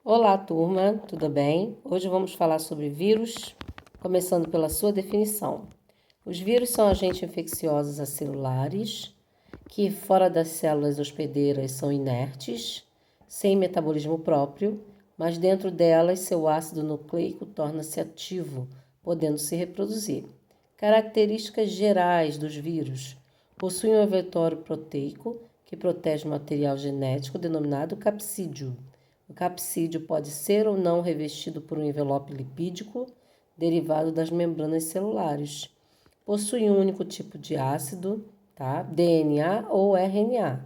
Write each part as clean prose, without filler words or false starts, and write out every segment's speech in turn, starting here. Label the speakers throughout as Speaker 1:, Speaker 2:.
Speaker 1: Olá, turma, tudo bem? Hoje vamos falar sobre vírus, começando pela sua definição. Os vírus são agentes infecciosos acelulares que, fora das células hospedeiras, são inertes, sem metabolismo próprio, mas dentro delas seu ácido nucleico torna-se ativo, podendo se reproduzir. Características gerais dos vírus: possuem um envoltório proteico que protege o material genético denominado capsídio. O capsídio pode ser ou não revestido por um envelope lipídico derivado das membranas celulares. Possui um único tipo de ácido, tá? DNA ou RNA.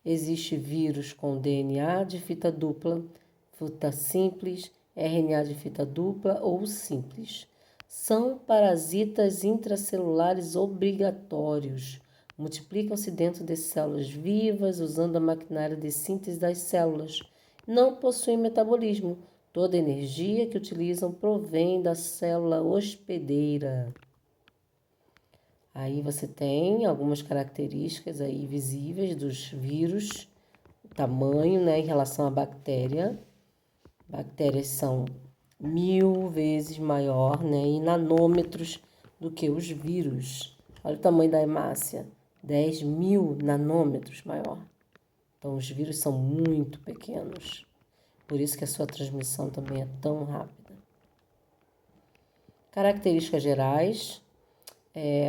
Speaker 1: Existe vírus com DNA de fita dupla, fita simples, RNA de fita dupla ou simples. São parasitas intracelulares obrigatórios. Multiplicam-se dentro de células vivas usando a maquinária de síntese das células. Não possuem metabolismo. Toda a energia que utilizam provém da célula hospedeira. Aí você tem algumas características aí visíveis dos vírus, tamanho, né, em relação à bactéria. Bactérias são 1000 vezes maior, né, em nanômetros do que os vírus. Olha o tamanho da hemácia, 10.000 nanômetros maior. Então, os vírus são muito pequenos. Por isso que a sua transmissão também é tão rápida. Características gerais.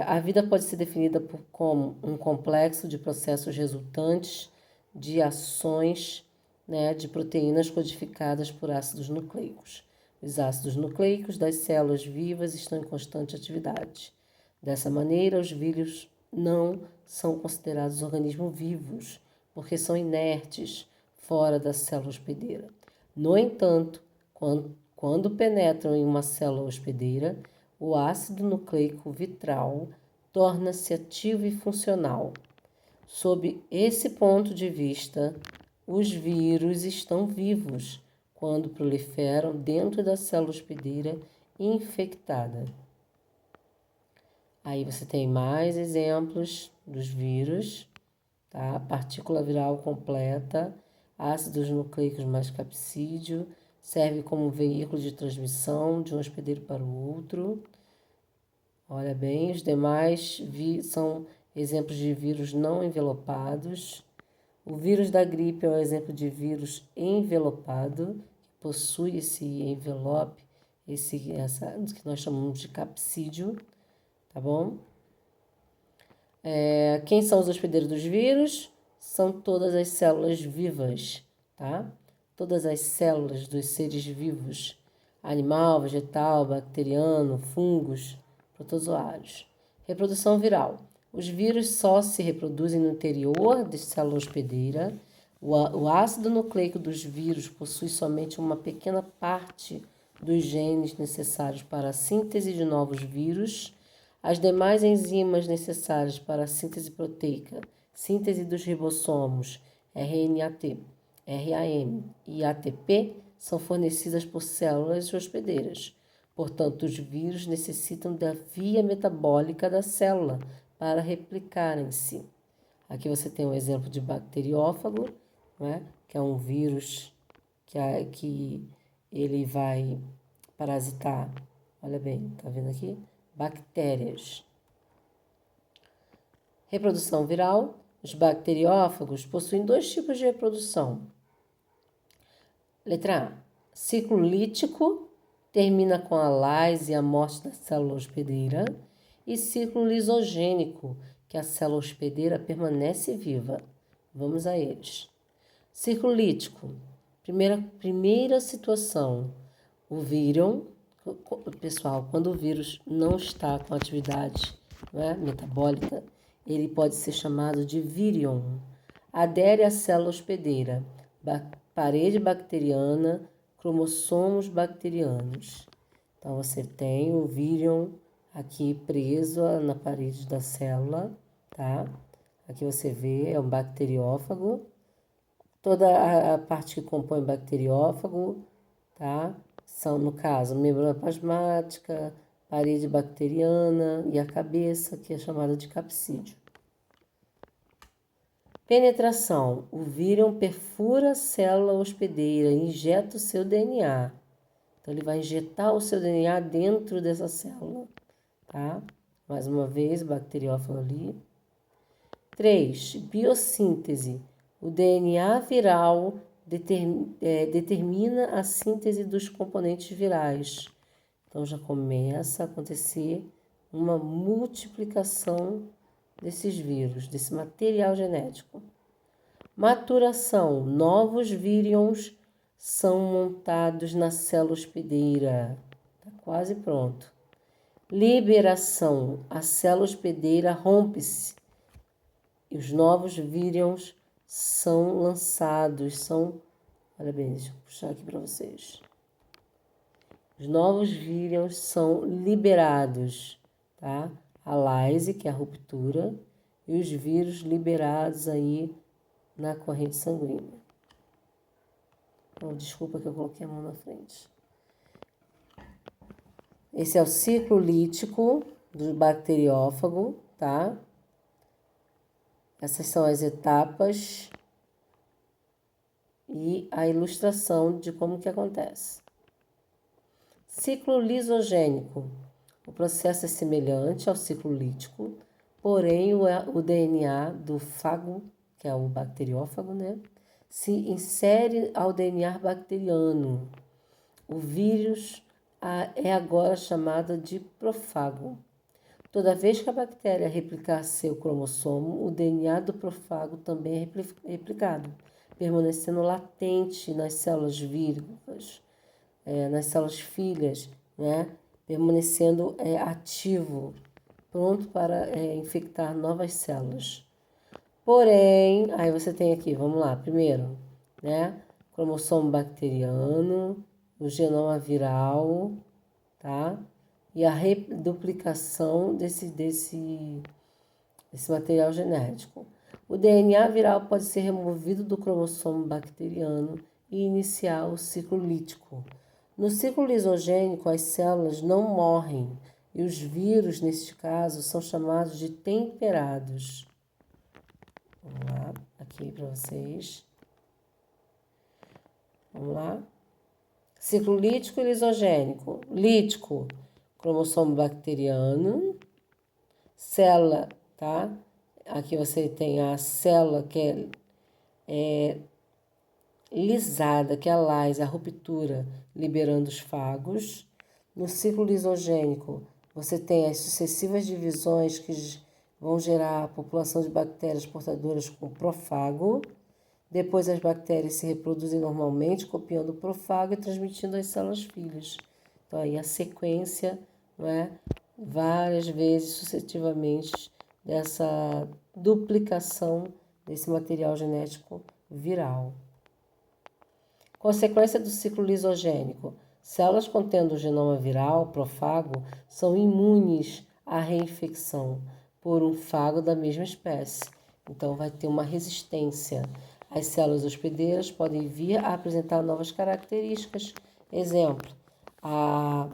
Speaker 1: A vida pode ser definida como um complexo de processos resultantes de ações, né, de proteínas codificadas por ácidos nucleicos. Os ácidos nucleicos das células vivas estão em constante atividade. Dessa maneira, os vírus não são considerados organismos vivos, porque são inertes, fora da célula hospedeira. No entanto, quando penetram em uma célula hospedeira, o ácido nucleico vitral torna-se ativo e funcional. Sob esse ponto de vista, os vírus estão vivos quando proliferam dentro da célula hospedeira infectada. Aí você tem mais exemplos dos vírus, tá? Partícula viral completa, ácidos nucleicos mais capsídio, serve como veículo de transmissão de um hospedeiro para o outro. Olha bem, os demais são exemplos de vírus não envelopados. O vírus da gripe é um exemplo de vírus envelopado, que possui esse envelope, que nós chamamos de capsídio, tá bom? Quem são os hospedeiros dos vírus? São todas as células vivas, tá? Todas as células dos seres vivos, animal, vegetal, bacteriano, fungos, protozoários. Reprodução viral. Os vírus só se reproduzem no interior da célula hospedeira. O ácido nucleico dos vírus possui somente uma pequena parte dos genes necessários para a síntese de novos vírus. As demais enzimas necessárias para a síntese proteica, síntese dos ribossomos, RNAT, RAM e ATP, são fornecidas por células hospedeiras. Portanto, os vírus necessitam da via metabólica da célula para replicarem-se. Aqui você tem um exemplo de bacteriófago, né, que é um vírus que ele vai parasitar. Olha bem, tá vendo aqui? Bactérias. Reprodução viral. Os bacteriófagos possuem dois tipos de reprodução. Letra A. Ciclo lítico, termina com a lase e a morte da célula hospedeira. E ciclo lisogênico, que a célula hospedeira permanece viva. Vamos a eles. Ciclo lítico. Primeira situação. O vírion. Pessoal, quando o vírus não está com atividade, né, metabólica, ele pode ser chamado de vírion. Adere à célula hospedeira, parede bacteriana, cromossomos bacterianos. Então, você tem o vírion aqui preso na parede da célula, tá? Aqui você vê, é um bacteriófago. Toda a parte que compõe o bacteriófago, tá? São, no caso, membrana plasmática, parede bacteriana e a cabeça, que é chamada de capsídio. Penetração. O vírion perfura a célula hospedeira e injeta o seu DNA. Então, ele vai injetar o seu DNA dentro dessa célula, tá? Mais uma vez, bacteriófago ali. 3. Biossíntese. O DNA viral determina a síntese dos componentes virais. Então, já começa a acontecer uma multiplicação desses vírus, desse material genético. Maturação. Novos vírions são montados na célula hospedeira. Está quase pronto. Liberação. A célula hospedeira rompe-se e os novos vírions são lançados. Olha bem, deixa eu puxar aqui para vocês. Os novos vírions são liberados, tá? A lyse, que é a ruptura, e os vírus liberados aí na corrente sanguínea. Oh, desculpa que eu coloquei a mão na frente. Esse é o ciclo lítico do bacteriófago, tá? Essas são as etapas e a ilustração de como que acontece. Ciclo lisogênico. O processo é semelhante ao ciclo lítico, porém o DNA do fago, que é o bacteriófago, né, se insere ao DNA bacteriano. O vírus é agora chamado de profago. Toda vez que a bactéria replicar seu cromossomo, o DNA do profago também é replicado, permanecendo latente nas células vírus, nas células filhas, né? Permanecendo ativo, pronto para infectar novas células. Porém, aí você tem aqui, vamos lá, primeiro, né? Cromossomo bacteriano, o genoma viral, tá? E a reduplicação desse material genético. O DNA viral pode ser removido do cromossomo bacteriano e iniciar o ciclo lítico. No ciclo lisogênico, as células não morrem e os vírus, neste caso, são chamados de temperados. Vamos lá, aqui para vocês. Vamos lá. Ciclo lítico e lisogênico. Lítico, cromossomo bacteriano, célula, tá? Aqui você tem a célula que é lisada, que é a lyse, a ruptura, liberando os fagos. No ciclo lisogênico, você tem as sucessivas divisões que vão gerar a população de bactérias portadoras com profago. Depois as bactérias se reproduzem normalmente, copiando o profago e transmitindo às células filhas. Então aí a sequência, não é? Várias vezes sucessivamente dessa duplicação desse material genético viral. Consequência do ciclo lisogênico. Células contendo o genoma viral, profago, são imunes à reinfecção por um fago da mesma espécie. Então, vai ter uma resistência. As células hospedeiras podem vir a apresentar novas características. Exemplo, a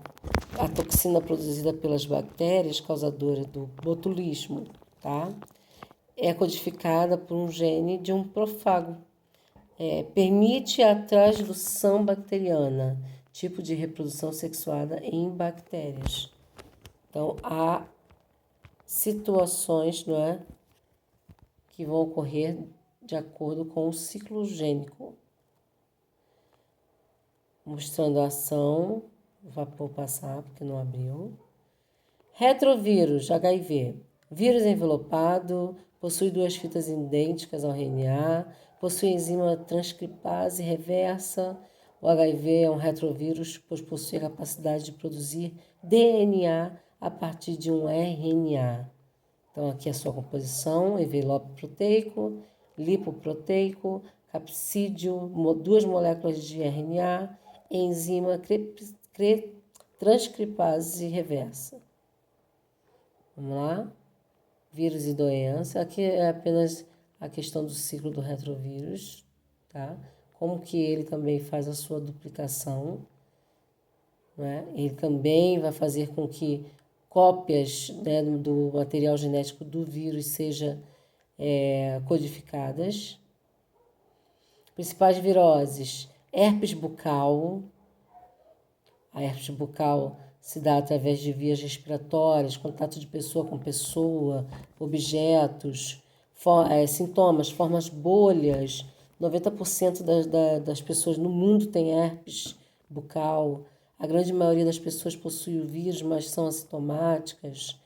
Speaker 1: toxina produzida pelas bactérias causadora do botulismo, tá? É codificada por um gene de um profago. Permite a transdução bacteriana, tipo de reprodução sexuada em bactérias. Então, há situações, não é, que vão ocorrer de acordo com o ciclo gênico. Mostrando a ação, vou passar porque não abriu. Retrovírus, HIV. Vírus envelopado, possui duas fitas idênticas ao RNA, possui enzima transcripase reversa. O HIV é um retrovírus, pois possui a capacidade de produzir DNA a partir de um RNA. Então, aqui a sua composição: envelope proteico, lipoproteico, capsídeo, duas moléculas de RNA, enzima transcripase reversa. Vamos lá? Vírus e doença. Aqui é apenas a questão do ciclo do retrovírus, tá? Como que ele também faz a sua duplicação, né? Ele também vai fazer com que cópias, né, do material genético do vírus seja codificadas. Principais viroses: herpes bucal. A herpes bucal se dá através de vias respiratórias, contato de pessoa com pessoa, objetos, sintomas, formas bolhas. 90% das pessoas no mundo tem herpes bucal. A grande maioria das pessoas possui o vírus, mas são assintomáticas.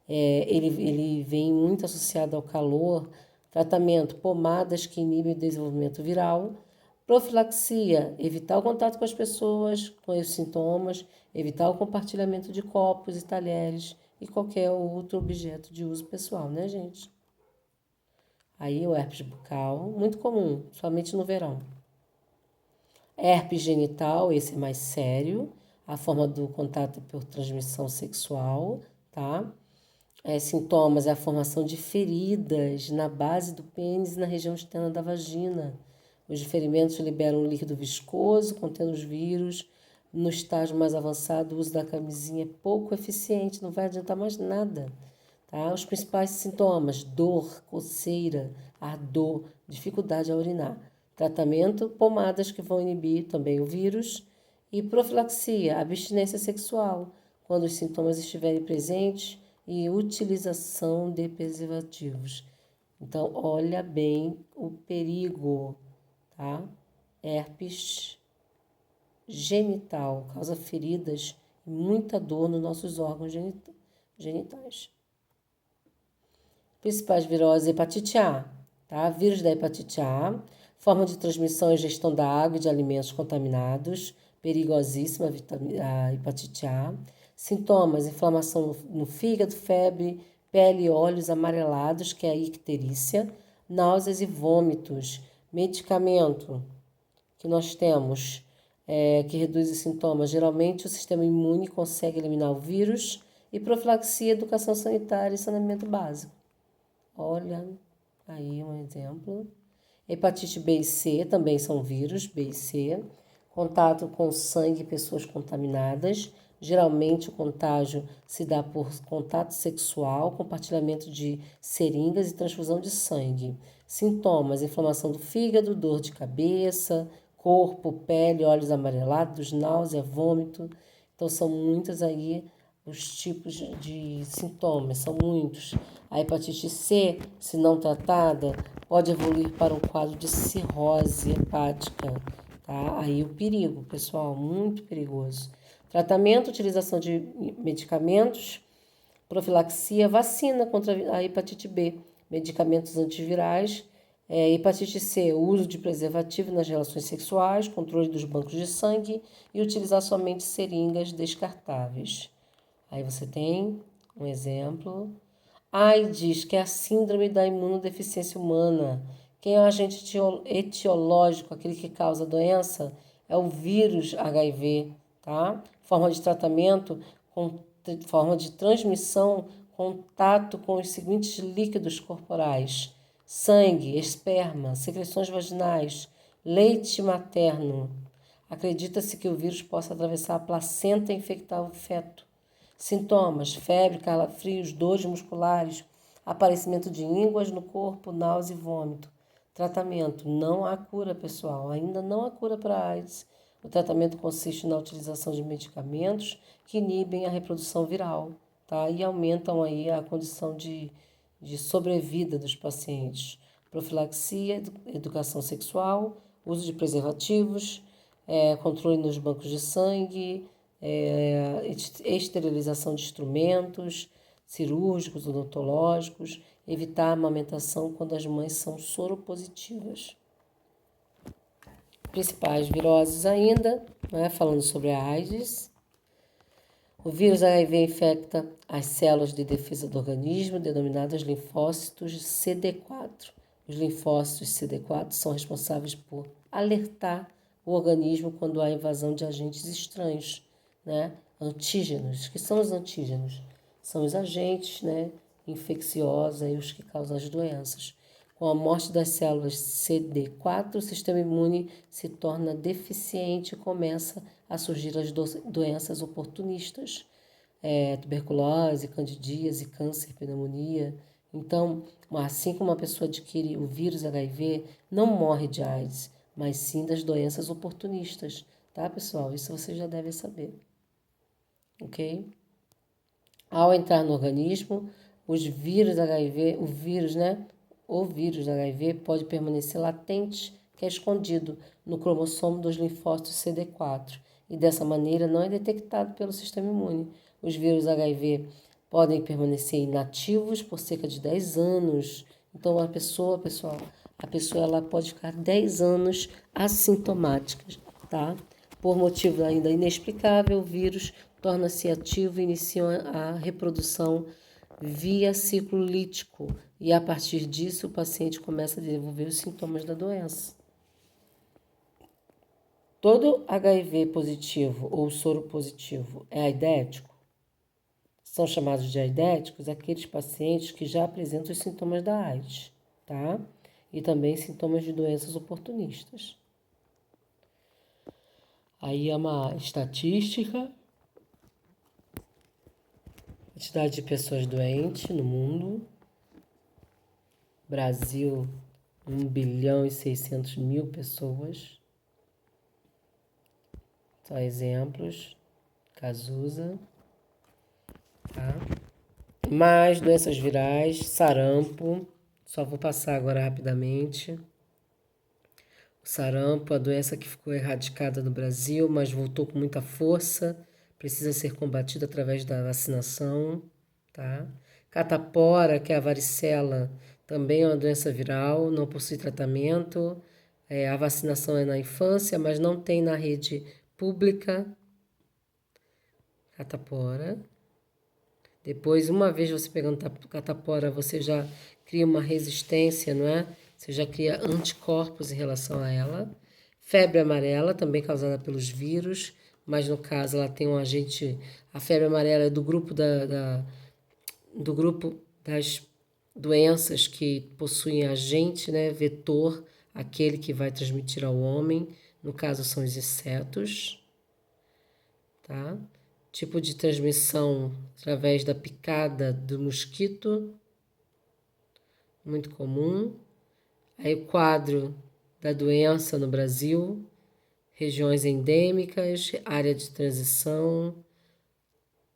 Speaker 1: Ele vem muito associado ao calor. Tratamento: pomadas que inibem o desenvolvimento viral. Profilaxia: evitar o contato com as pessoas com os sintomas, evitar o compartilhamento de copos e talheres e qualquer outro objeto de uso pessoal, né, gente? Aí o herpes bucal, muito comum, somente no verão. Herpes genital, esse é mais sério, a forma do contato por transmissão sexual, tá? Sintomas: a formação de feridas na base do pênis e na região externa da vagina. Os ferimentos liberam um líquido viscoso contendo os vírus. No estágio mais avançado, o uso da camisinha é pouco eficiente, não vai adiantar mais nada. Tá? Os principais sintomas: dor, coceira, ardor, dificuldade a urinar. Tratamento: pomadas que vão inibir também o vírus. E profilaxia: abstinência sexual, quando os sintomas estiverem presentes, e utilização de preservativos. Então, olha bem o perigo, tá? Herpes genital causa feridas e muita dor nos nossos órgãos genitais. Principais viroses: hepatite A, tá? Vírus da hepatite A, forma de transmissão e gestão da água e de alimentos contaminados, perigosíssima a hepatite A. Sintomas: inflamação no fígado, febre, pele e olhos amarelados, que é a icterícia, náuseas e vômitos. Medicamento que nós temos que reduz os sintomas: geralmente o sistema imune consegue eliminar o vírus. E profilaxia, educação sanitária e saneamento básico. Olha, aí um exemplo. Hepatite B e C também são vírus, B e C. Contato com sangue e pessoas contaminadas. Geralmente o contágio se dá por contato sexual, compartilhamento de seringas e transfusão de sangue. Sintomas: inflamação do fígado, dor de cabeça, corpo, pele, olhos amarelados, náusea, vômito. Então são muitas aí os tipos de sintomas, são muitos. A hepatite C, se não tratada, pode evoluir para um quadro de cirrose hepática, tá? Aí o perigo, pessoal, muito perigoso. Tratamento: utilização de medicamentos, profilaxia, vacina contra a hepatite B, medicamentos antivirais. Hepatite C, uso de preservativo nas relações sexuais, controle dos bancos de sangue e utilizar somente seringas descartáveis. Aí você tem um exemplo. AIDS, que é a síndrome da imunodeficiência humana. Quem é o agente etiológico, aquele que causa a doença? É o vírus HIV, tá? Forma de tratamento, forma de transmissão: contato com os seguintes líquidos corporais: sangue, esperma, secreções vaginais, leite materno. Acredita-se que o vírus possa atravessar a placenta e infectar o feto. Sintomas: febre, calafrios, dores musculares, aparecimento de ínguas no corpo, náusea e vômito. Tratamento: não há cura, pessoal, ainda não há cura para a AIDS. O tratamento consiste na utilização de medicamentos que inibem a reprodução viral, tá? E aumentam aí a condição de sobrevida dos pacientes. Profilaxia, educação sexual, uso de preservativos, controle nos bancos de sangue, esterilização de instrumentos cirúrgicos, odontológicos, evitar a amamentação quando as mães são soropositivas. Principais viroses ainda, né, falando sobre a AIDS. O vírus HIV infecta as células de defesa do organismo, denominadas linfócitos CD4. Os linfócitos CD4 são responsáveis por alertar o organismo quando há invasão de agentes estranhos, né? Antígenos. Que são os antígenos? São os agentes, né, infecciosos, aí, os que causam as doenças. Com a morte das células CD4, o sistema imune se torna deficiente e começa a surgir as doenças oportunistas, tuberculose, candidíase, câncer, pneumonia Então, assim como uma pessoa adquire o vírus HIV, não morre de AIDS, mas sim das doenças oportunistas, tá, pessoal? Isso você já deve saber, ok? Ao entrar no organismo, os vírus HIV, o vírus HIV pode permanecer latente, que é escondido no cromossomo dos linfócitos CD4, e dessa maneira não é detectado pelo sistema imune. Os vírus HIV podem permanecer inativos por cerca de 10 anos. Então pessoal, a pessoa ela pode ficar 10 anos assintomática, tá? Por motivo ainda inexplicável, o vírus torna-se ativo e inicia a reprodução via ciclo lítico. E a partir disso, o paciente começa a desenvolver os sintomas da doença. Todo HIV positivo ou soro positivo é aidético? São chamados de aidéticos aqueles pacientes que já apresentam os sintomas da AIDS, tá? E também sintomas de doenças oportunistas. Aí é uma estatística, quantidade de pessoas doentes no mundo. Brasil, 1.600.000 pessoas. Só exemplos. Cazuza. Tá? Mais doenças virais, sarampo. Só vou passar agora rapidamente. O sarampo, a doença que ficou erradicada no Brasil, mas voltou com muita força. Precisa ser combatida através da vacinação. Tá? Catapora, que é a varicela, também é uma doença viral, não possui tratamento. A vacinação é na infância, mas não tem na rede pública. Catapora. Depois, uma vez você pegando catapora, você já cria uma resistência, não é? Você já cria anticorpos em relação a ela. Febre amarela, também causada pelos vírus, mas no caso ela tem um agente. A febre amarela é do grupo do grupo das doenças que possuem agente, né, vetor, aquele que vai transmitir ao homem, no caso são os insetos, tá? Tipo de transmissão através da picada do mosquito, muito comum. Aí o quadro da doença no Brasil, regiões endêmicas, área de transição,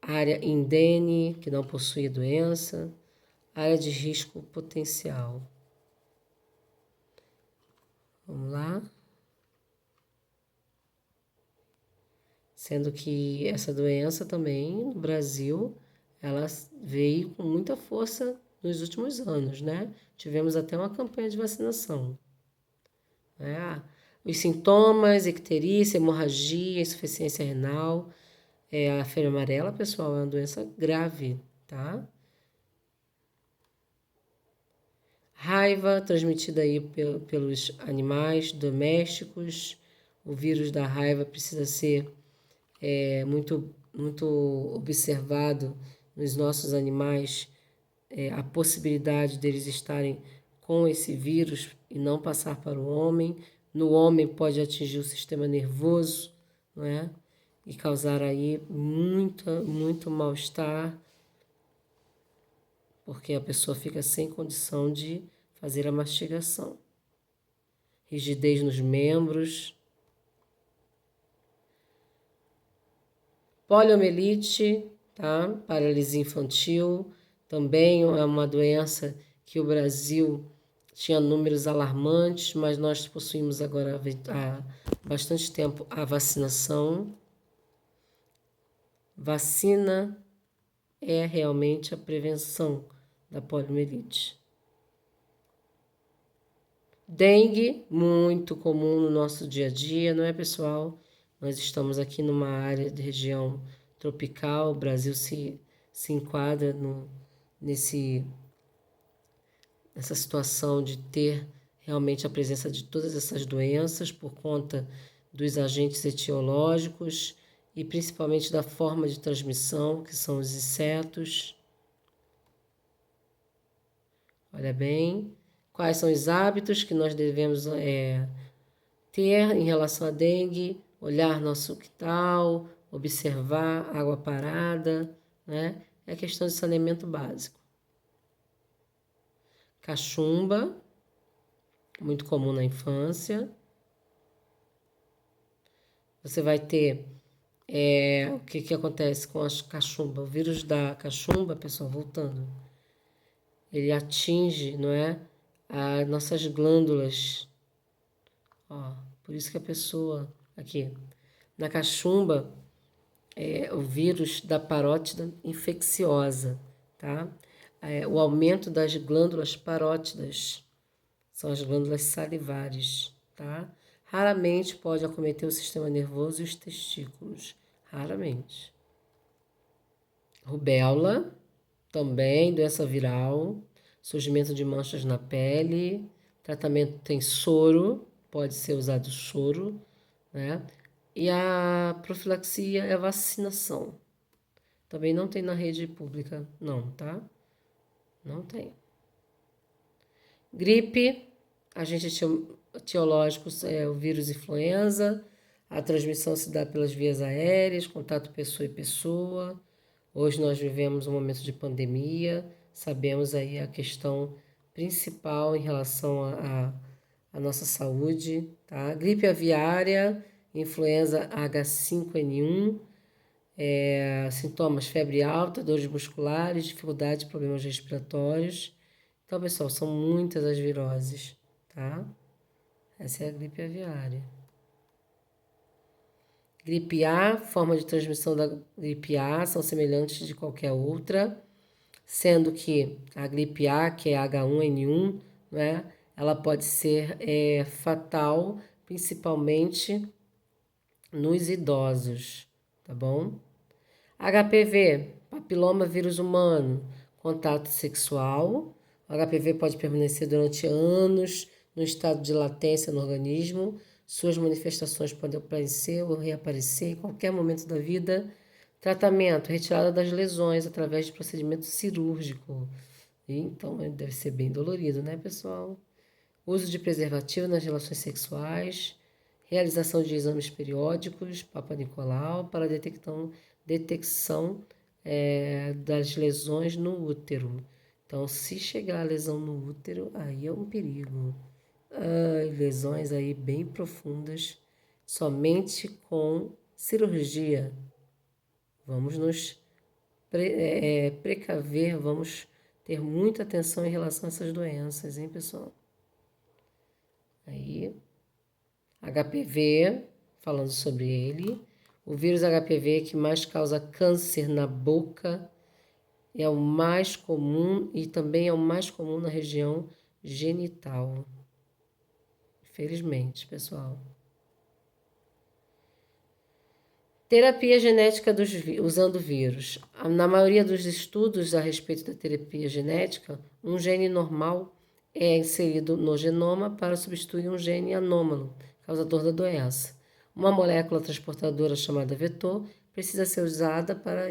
Speaker 1: área indene, que não possui doença, área de risco potencial. Vamos lá. Sendo que essa doença também, no Brasil, ela veio com muita força nos últimos anos, né? Tivemos até uma campanha de vacinação. Os sintomas, icterícia, hemorragia, insuficiência renal, a febre amarela, pessoal, é uma doença grave, tá? Raiva transmitida aí pelos animais domésticos. O vírus da raiva precisa ser muito observado nos nossos animais, a possibilidade deles estarem com esse vírus e não passar para o homem. No homem pode atingir o sistema nervoso, não é? E causar aí muito mal-estar, porque a pessoa fica sem condição de fazer a mastigação. Rigidez nos membros. Poliomielite, tá? Paralisia infantil, também é uma doença que o Brasil tinha números alarmantes, mas nós possuímos agora há bastante tempo a vacinação. Vacina é realmente a prevenção da poliomielite. Dengue, muito comum no nosso dia a dia, não é, pessoal? Nós estamos aqui numa área de região tropical, o Brasil se enquadra nessa situação de ter realmente a presença de todas essas doenças por conta dos agentes etiológicos e principalmente da forma de transmissão, que são os insetos. Olha bem, quais são os hábitos que nós devemos ter em relação à dengue, olhar nosso quintal, observar água parada, né? É questão de saneamento básico. Cachumba, muito comum na infância. Você vai ter o que acontece com a cachumba. O vírus da cachumba, pessoal, voltando, ele atinge, não é, as nossas glândulas. Ó, por isso que a pessoa, aqui, na cachumba, o vírus da parótida infecciosa, tá? O aumento das glândulas parótidas, são as glândulas salivares, tá? Raramente pode acometer o sistema nervoso e os testículos, raramente. Rubéola, também doença viral, surgimento de manchas na pele, tratamento tem soro, pode ser usado soro, né? E a profilaxia é a vacinação. Também não tem na rede pública, não, tá? Não tem. Gripe, agente etiológico é o vírus influenza. A transmissão se dá pelas vias aéreas, contato pessoa e pessoa. Hoje nós vivemos um momento de pandemia, sabemos aí a questão principal em relação à nossa saúde, tá? Gripe aviária, influenza H5N1, sintomas febre alta, dores musculares, dificuldade, problemas respiratórios. Então, pessoal, são muitas as viroses, tá? Essa é a gripe aviária. Gripe A, forma de transmissão da gripe A são semelhantes de qualquer outra, sendo que a gripe A, que é H1N1, né, ela pode ser fatal, principalmente nos idosos, tá bom? HPV, papiloma vírus humano, contato sexual. O HPV pode permanecer durante anos no estado de latência no organismo. Suas manifestações podem aparecer ou reaparecer em qualquer momento da vida. Tratamento, retirada das lesões através de procedimento cirúrgico. Então, deve ser bem dolorido, né, pessoal? Uso de preservativo nas relações sexuais. Realização de exames periódicos, Papa Nicolau, para detecção das lesões no útero. Então, se chegar a lesão no útero, aí é um perigo. Lesões aí bem profundas, somente com cirurgia. Vamos nos precaver, vamos ter muita atenção em relação a essas doenças, hein, pessoal? Aí, HPV, falando sobre ele, o vírus HPV que mais causa câncer na boca é o mais comum e também é o mais comum na região genital. Infelizmente, pessoal. Terapia genética usando vírus. Na maioria dos estudos a respeito da terapia genética, um gene normal é inserido no genoma para substituir um gene anômalo, causador da doença. Uma molécula transportadora chamada vetor precisa ser usada para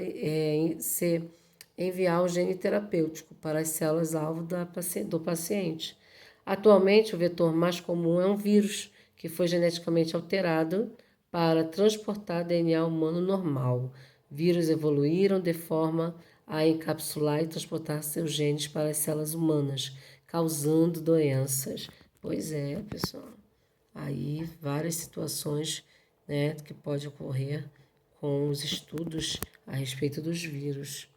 Speaker 1: enviar o gene terapêutico para as células-alvo do paciente. Atualmente, o vetor mais comum é um vírus que foi geneticamente alterado para transportar DNA humano normal. Vírus evoluíram de forma a encapsular e transportar seus genes para as células humanas, causando doenças. Pois é, pessoal. Aí várias situações, né, que pode ocorrer com os estudos a respeito dos vírus.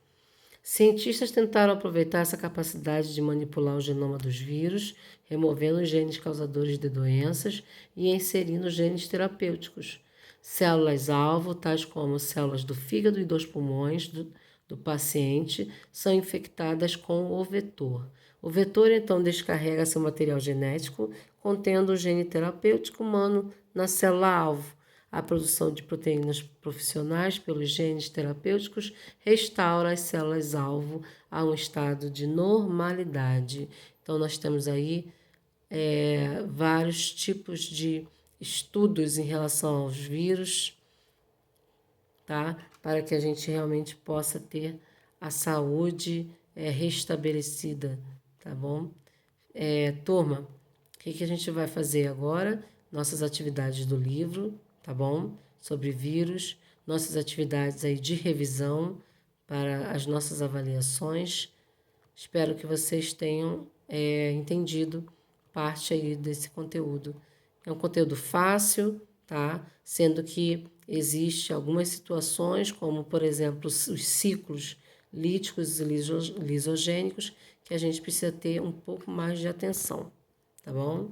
Speaker 1: Cientistas tentaram aproveitar essa capacidade de manipular o genoma dos vírus, removendo os genes causadores de doenças e inserindo genes terapêuticos. Células-alvo, tais como células do fígado e dos pulmões do paciente, são infectadas com o vetor. O vetor, então, descarrega seu material genético, contendo o gene terapêutico humano na célula-alvo. A produção de proteínas profissionais pelos genes terapêuticos restaura as células-alvo a um estado de normalidade. Então, nós temos aí vários tipos de estudos em relação aos vírus, tá? Para que a gente realmente possa ter a saúde restabelecida, tá bom? Turma, o que a gente vai fazer agora? Nossas atividades do livro, tá bom? Sobre vírus, nossas atividades aí de revisão para as nossas avaliações. Espero que vocês tenham entendido parte aí desse conteúdo. É um conteúdo fácil, tá? Sendo que existe algumas situações, como por exemplo os ciclos líticos e lisogênicos, que a gente precisa ter um pouco mais de atenção, tá bom?